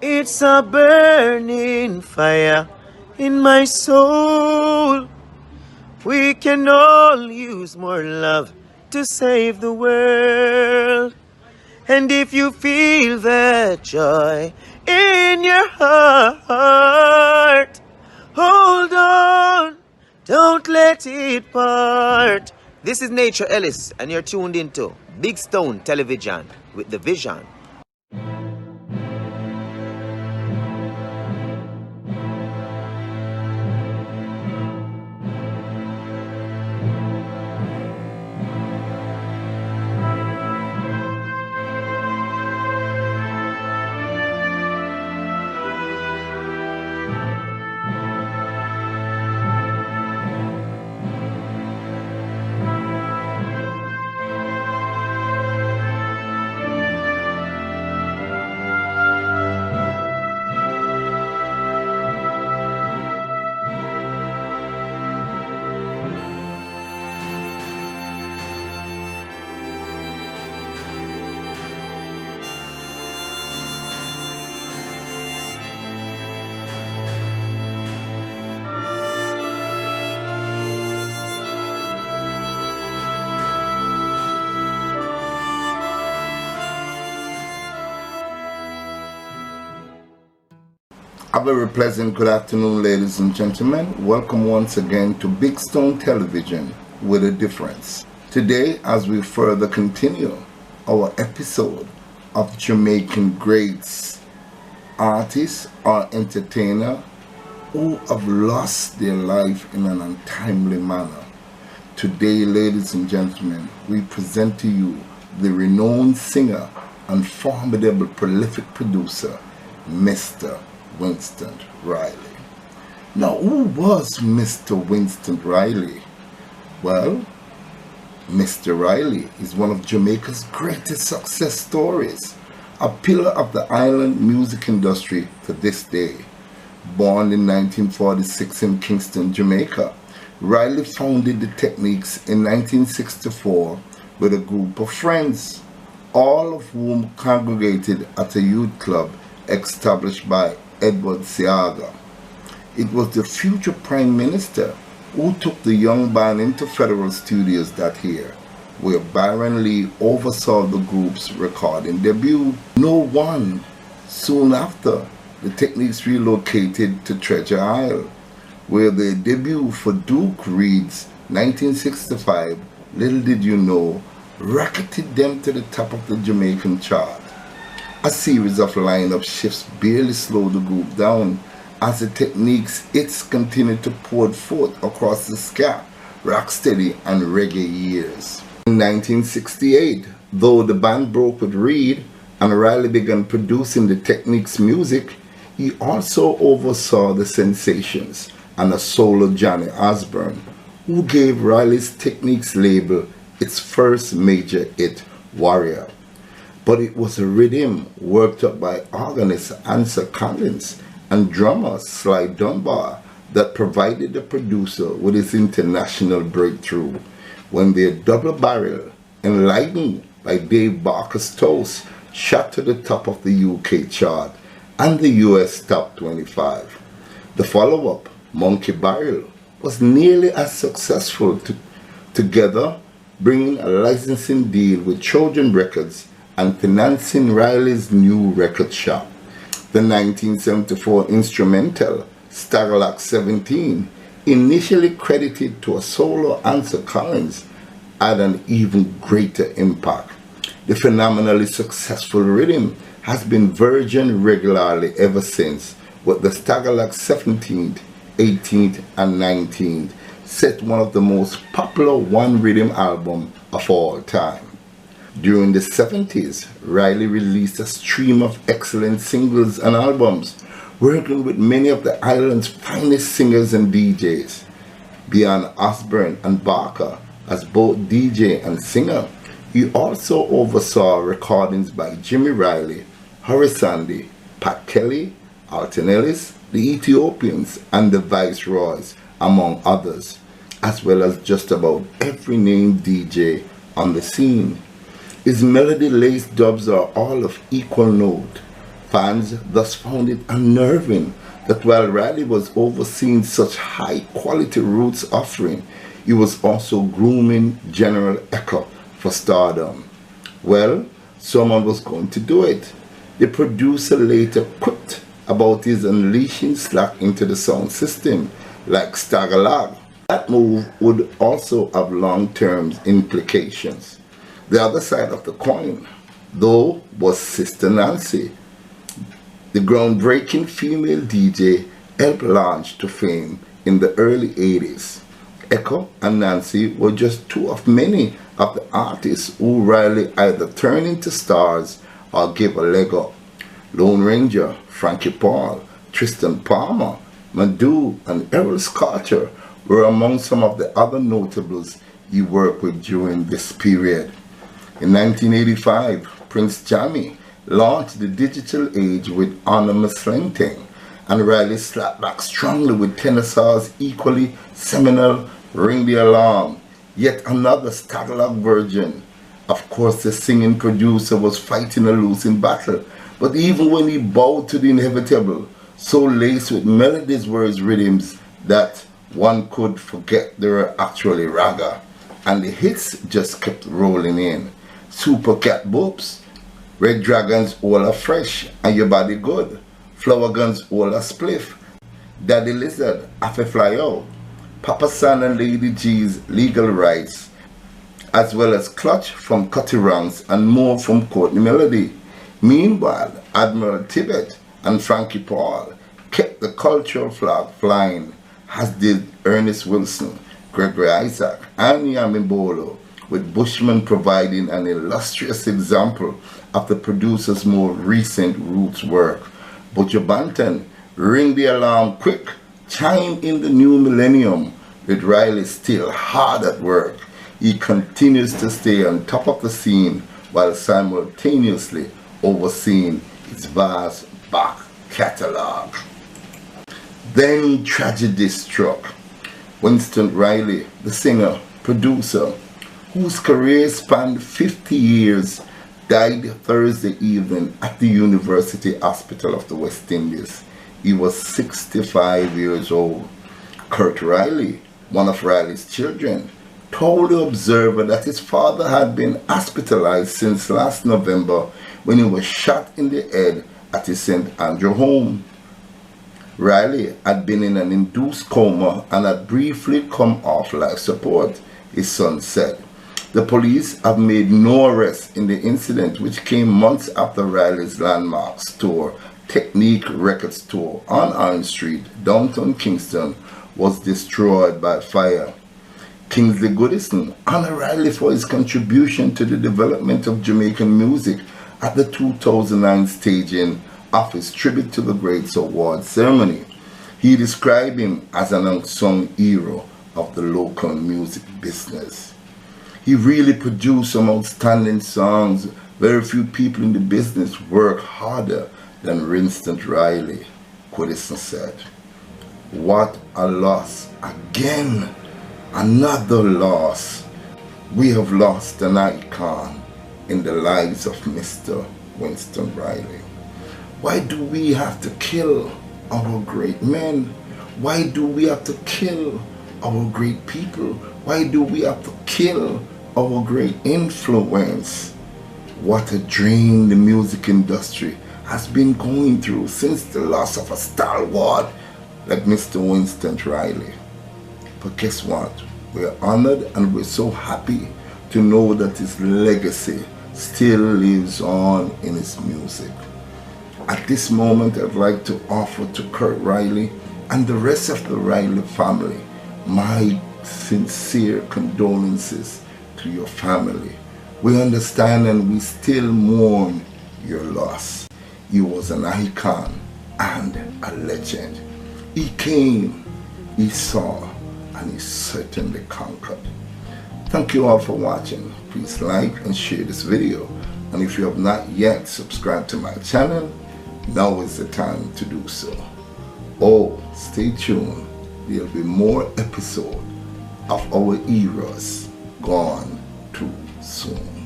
It's a burning fire in my soul. We can all use more love to save the world. And if you feel that joy in your heart, hold on, don't let it part. This is Nature Ellis, and you're tuned into Big Stone Television with the vision. A very pleasant good afternoon, ladies and gentlemen. Welcome once again to Big Stone Television with a difference. Today, as we further continue our episode of Jamaican greats, artists or entertainer who have lost their life in an untimely manner. Today, ladies and gentlemen, we present to you the renowned singer and formidable prolific producer, Mr. Winston Riley. Now, who was Mr. Winston Riley? Well, Mr. Riley is one of Jamaica's greatest success stories, a pillar of the island music industry to this day. Born in 1946 in Kingston, Jamaica, Riley founded the Techniques in 1964 with a group of friends, all of whom congregated at a youth club established by Edward Seaga. It was the future Prime Minister who took the young band into Federal Studios that year, where Byron Lee oversaw the group's recording debut. Soon after, the Techniques relocated to Treasure Isle, where their debut for Duke Reid's 1965, Little Did You Know, rocketed them to the top of the Jamaican chart. A series of lineup shifts barely slowed the group down as the Techniques' hits continued to pour forth across the ska, rocksteady and reggae years. In 1968, though the band broke with Reid and Riley began producing the Techniques' music, he also oversaw the Sensations and a solo Johnny Osborne, who gave Riley's Techniques label its first major hit, Warrior. But it was a rhythm worked up by organist Ansel Collins and drummer Sly Dunbar that provided the producer with his international breakthrough when their double barrel, enlightened by Dave Barker's Toast, shot to the top of the UK chart and the US Top 25. The follow-up, Monkey Barrel, was nearly as successful, together bringing a licensing deal with Trojan Records and financing Riley's new record shop. The 1974 instrumental, Starlock 17, initially credited to a solo Ansel Collins, had an even greater impact. The phenomenally successful rhythm has been versioned regularly ever since, with the Starlock 17th, 18th, and 19th set one of the most popular one-rhythm albums of all time. During the 70s, Riley released a stream of excellent singles and albums, working with many of the island's finest singers and DJs. Beyond Osborne and Barker as both DJ and singer, he also oversaw recordings by Jimmy Riley, Horace Sandy, Pat Kelly, Alton Ellis, the Ethiopians, and the Viceroys, among others, as well as just about every named DJ on the scene. His melody-laced dubs are all of equal note, Fans thus found it unnerving that while Riley was overseeing such high-quality roots offering, he was also grooming General Echo for stardom. Well, someone was going to do it. The producer later quipped about his unleashing slack into the sound system like Staggerlag. That move would also have long-term implications. The other side of the coin, though, was Sister Nancy. The groundbreaking female DJ helped launch to fame in the early 80s. Echo and Nancy were just two of many of the artists who Riley either turned into stars or gave a leg up. Lone Ranger, Frankie Paul, Tristan Palmer, Madu, and Errol Carter were among some of the other notables he worked with during this period. In 1985, Prince Jammy launched the digital age with Anonymous Sling Thing, and Riley slapped back strongly with Tennessaw's equally seminal Ring the Alarm, yet another Staggerlag version. Of course, the singing producer was fighting a losing battle, but even when he bowed to the inevitable, so laced with melodies were his rhythms that one could forget they were actually raga, and the hits just kept rolling in. Super Cat Boobs, Red Dragons All Are Fresh and Your Body Good, Flower Guns All Are Spliff, Daddy Lizard, Afe Fly Out, Papa San and Lady G's Legal Rights, as well as Clutch from Cutty Ranks and more from Courtney Melody. Meanwhile, Admiral Tibet and Frankie Paul kept the cultural flag flying, as did Ernest Wilson, Gregory Isaac, and Yami Bolo, with Bushman providing an illustrious example of the producer's more recent roots work. Butcher Banton, Ring the Alarm Quick, chime in the new millennium, with Riley still hard at work. He continues to stay on top of the scene while simultaneously overseeing its vast back catalogue. Then tragedy struck. Winston Riley, the singer, producer, whose career spanned 50 years, died Thursday evening at the University Hospital of the West Indies. He was 65 years old. Kurt Riley, one of Riley's children, told the Observer that his father had been hospitalized since last November when he was shot in the head at his St. Andrew home. Riley had been in an induced coma and had briefly come off life support, his son said. The police have made no arrests in the incident, which came months after Riley's landmark store, Technique Record Store on Orange Street, downtown Kingston, was destroyed by fire. Kingsley Goodison honored Riley for his contribution to the development of Jamaican music at the 2009 staging of his Tribute to the Greats award ceremony. He described him as an unsung hero of the local music business. He really produced some outstanding songs. Very few people in the business work harder than Winston Riley, Goodison said. What a loss. Again, another loss. We have lost an icon in the lives of Mr. Winston Riley. Why do we have to kill our great men? Why do we have to kill our great people? Why do we have to kill our great influence? What a drain the music industry has been going through since the loss of a stalwart like Mr. Winston Riley. But guess what? We're honored and we're so happy to know that his legacy still lives on in his music. At this moment, I'd like to offer to Kurt Riley and the rest of the Riley family my sincere condolences to your family. We understand and we still mourn your loss. He was an icon and a legend. He came, he saw, and he certainly conquered. Thank you all for watching. Please like and share this video. And if you have not yet subscribed to my channel, now is the time to do so. Oh, stay tuned. There'll be more episodes of our eras gone too soon.